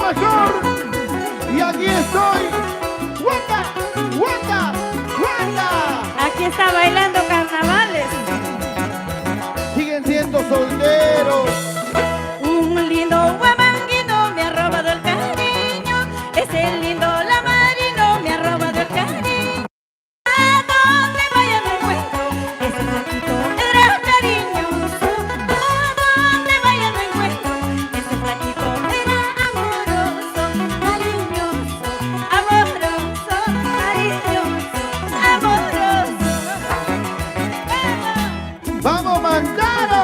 mejor. Y aquí estoy. ¡Guanta! ¡Guanta! ¡Guanta! Aquí está bailando carnavales. Siguen siendo solteros. Un lindo guamanguino me ha robado el cariño. Ese lindo lamarino me ha robado el cariño. A donde vaya no encuentro ese flaquito era cariñoso. A donde vaya no encuentro ese flaquito era amoroso, cariñoso, amoroso, cariñoso, amoroso. ¡Vamos, Mantaro!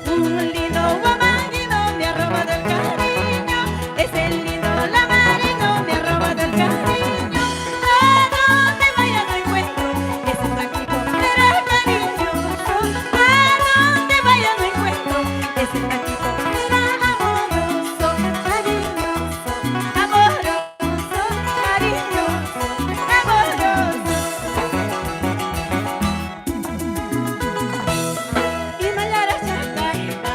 Un lindo guamanguino me ha robado el cariño. Ese lindo lamarino me ha robado el cariño. A donde vaya no encuentro ese flaquito era cariñoso. A donde vaya no encuentro ese flaquito era amoroso, cariñoso, amoroso, cariñoso, amoroso. Y malara chacaita,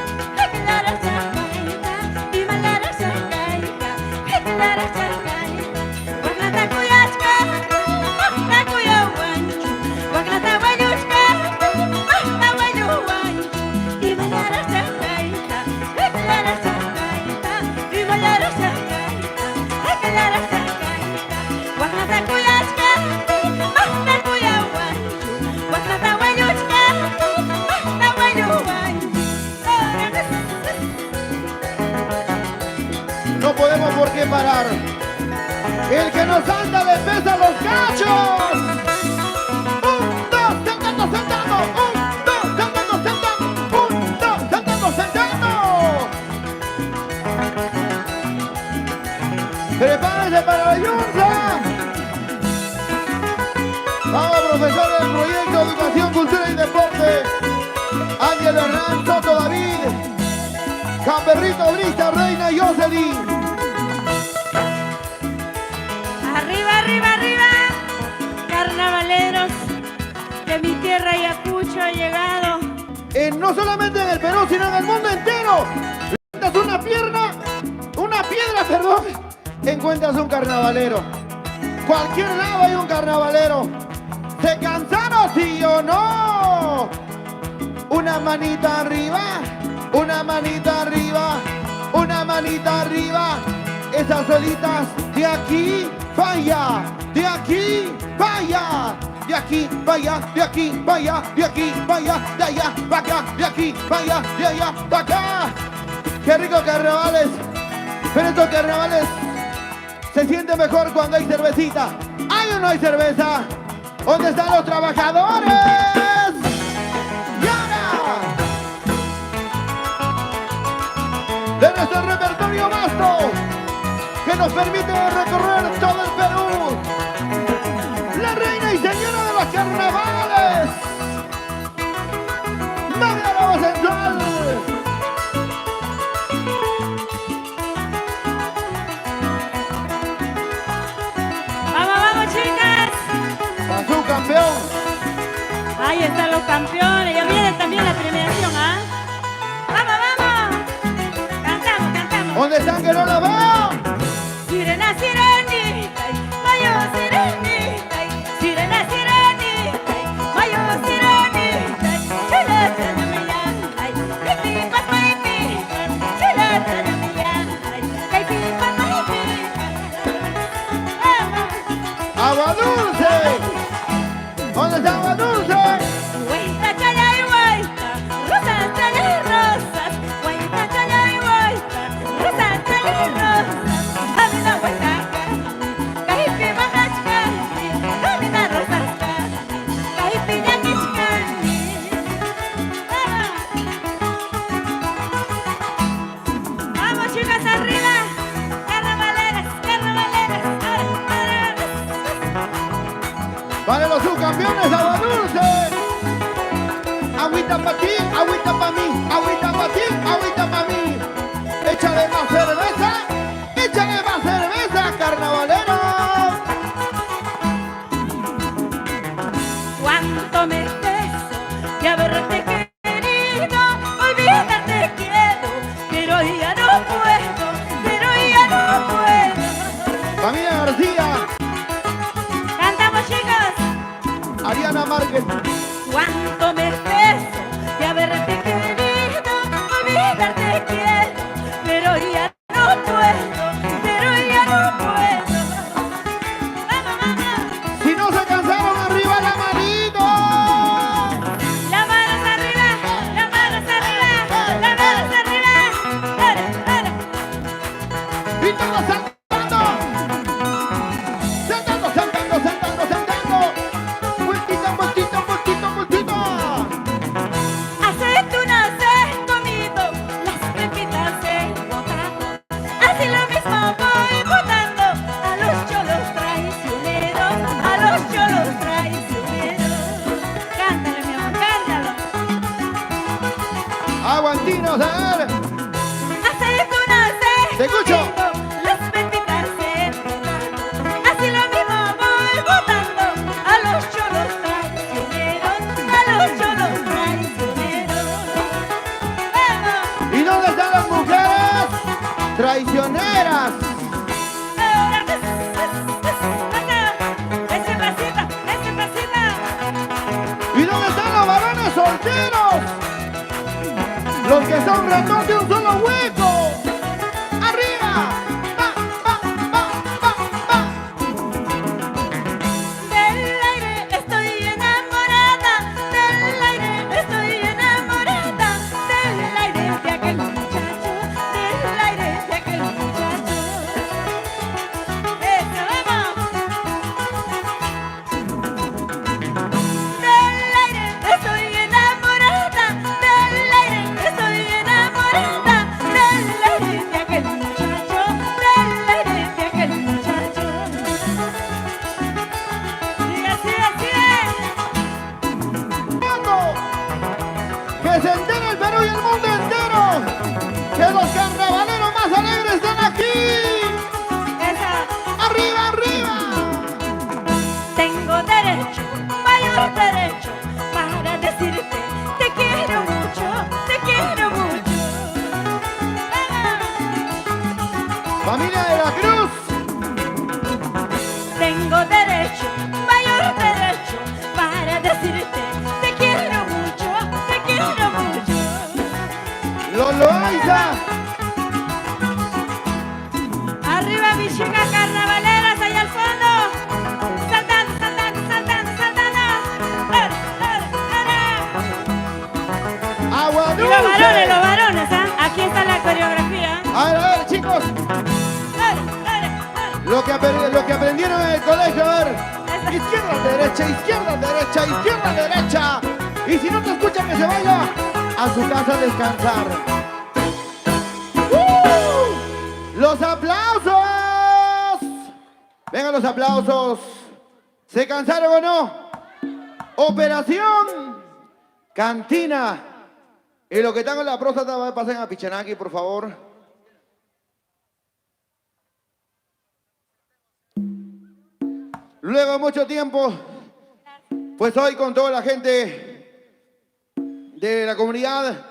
clara chacaita, y malara chacaita, clara chacaita. Guagnata cuyachka, mahta cuyahuanchu, guagnata guayuchka, mahta guayuhuanchu. Y malara chacaita, clara chacaita, y malara chacaita, clara chacaita. Guagnata cuyachka, mahta cuyahuanchu, guagnata guayuchka, mahta guayuhuanchu. No podemos por qué parar. El que nos anda le pesa los cachos. Un, dos, sentando, sentando. Un, dos, sentando, sentando. Un, dos, sentando, sentando. Prepárense para la yunza. Vamos, profesor del proyecto Educación, Cultura y Deporte. Ángel Hernán, Soto David, Camperrito, Brisa, Reina y Jocelyn. Arriba, arriba, arriba, carnavaleros de mi tierra Ayacucho ha llegado. No solamente en el Perú, sino en el mundo entero. Encuentras una piedra, perdón, encuentras un carnavalero. Cualquier lado hay un carnavalero. ¿Se cansaron, sí o no? Una manita arriba, una manita arriba, una manita arriba. Esas solitas de aquí para allá, de aquí para allá, de aquí para allá, de aquí para allá, de aquí para allá, de allá para acá, de aquí para allá, de allá para acá. Qué rico carnavales, pero estos carnavales se siente mejor cuando hay cervecita. ¿Hay o no hay cerveza? ¿Dónde están los trabajadores? ¡Y ahora! De nuestro repertorio vasto, que nos permite recorrer todo el Perú. La reina y señora de los carnavales, Magda Lobo Central. Vamos, vamos, chicas. Pasó campeón. Ahí están los campeones. Ya viene también la premiación, ¿ah? Vamos, vamos. Cantamos, cantamos. ¿Dónde están que no la veo? Sirena, sirenita, mayo sirenita, sirena, sirenita, mayo sirenita, chuleta de millán, caipipas, maipipas, chuleta de millán, caipipas, maipipas. Agua dulce. ¿Dónde está agua dulce? Guaita, chaya y guaita, rosas, chaya y rosas, guaita, chaya y guaita, rosas, chaya y rosas. Camina huesaca, caipi mamachcani, camina rosascani, caipi yaquichcani. Vamos, chicas, arriba, carnavaleras, carnavaleras, ahora. Vale, los subcampeones, agua dulce. Agüita pa' ti, agüita pa' mí, agüita pa' ti, agüita pa' mí. Échale más cerveza, échale más cerveza, carnavalero. Cuánto me peso de haberte querido, olvidarte quiero, pero ya no puedo, pero ya no Diana Márquez. Cuánto me peso de haberte querido, olvidarte quiero, pero ya no puedo, pero ya no puedo. Vamos, vamos. Si no se cansaron, arriba la manito. Las manos arriba, las manos arriba, las manos arriba. Ahora, ahora. Y todos saltando. Saltando, saltando, saltando, saltando. Vueltita, vueltita, vueltita, vueltita. Aceitunas he comido, las pepitas he botado. Así lo mismo voy botando a los cholos traicioneros, a los cholos traicioneros. Cántale, mi amor, cántalo. Aguantinos, a ver. Aceitunas he Te escucho. comido, las pepitas he botado. Así lo mismo voy botando a los cholos traicioneros, a los cholos traicioneros. ¡Vamos! ¿Y dónde están las mujeres traicioneras? Ese pasito. ¿Y dónde están los varones solteros? Los que son ratón de un solo hueco. ¡Arriba! ¡Va, va, va, va, va! Del aire estoy enamorada, del aire estoy enamorada, del aire de aquel muchacho, del aire de aquel muchacho. ¡Eso, vamos! Del aire estoy enamorada, del aire estoy enamorada, del aire de aquel muchacho, del aire de aquel muchacho. Y así es. ¡Mundo! ¡Que se entere el Perú y el mundo entero! ¡Que los carnavaleros más alegres están aquí! Esa. ¡Arriba, arriba! Tengo derecho, mayor derecho, para decirte te quiero mucho, te quiero mucho. ¡Familia de la Cruz! Tengo derecho, mayor derecho, para decirte te quiero mucho, te quiero mucho. ¡Lolo Aiza! Arriba mis chicas carnavaleras allá al fondo, saltando, saltando, saltando, saltando. ¡Agua Y dulce! los varones, ¿ah? Aquí está la coreografía. A ver, chicos. Lo que aprendieron en el colegio, a ver. Izquierda, derecha, izquierda, derecha, izquierda, derecha. Y si no te escuchan, que se vaya a su casa a descansar. ¡Los aplausos! Vengan los aplausos. ¿Se cansaron o no? Operación Cantina. Y los que están en la próstata, pasen a Pichanaki, por favor. Luego de mucho tiempo, pues hoy con toda la gente de la comunidad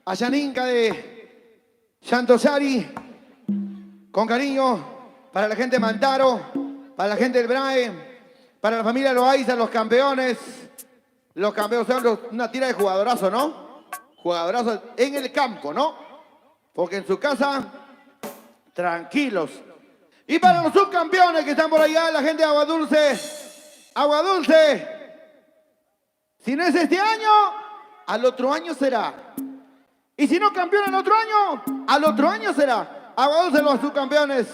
ayaninca de Santosari, con cariño para la gente de Mantaro, para la gente del BRAE, para la familia Loaiza, los campeones son una tira de jugadorazo, ¿no? Jugadorazo en el campo, ¿no? Porque en su casa, tranquilos. Y para los subcampeones que están por allá, la gente de Agua Dulce, si no es este año, al otro año será. Y si no campeón el otro año, al otro año será. Agua Dulce, los subcampeones.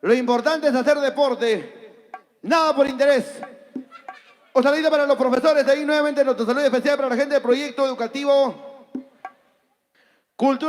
Lo importante es hacer deporte, nada por interés. Un saludo para los profesores de ahí, nuevamente nuestro saludo especial para la gente del proyecto educativo Cultura.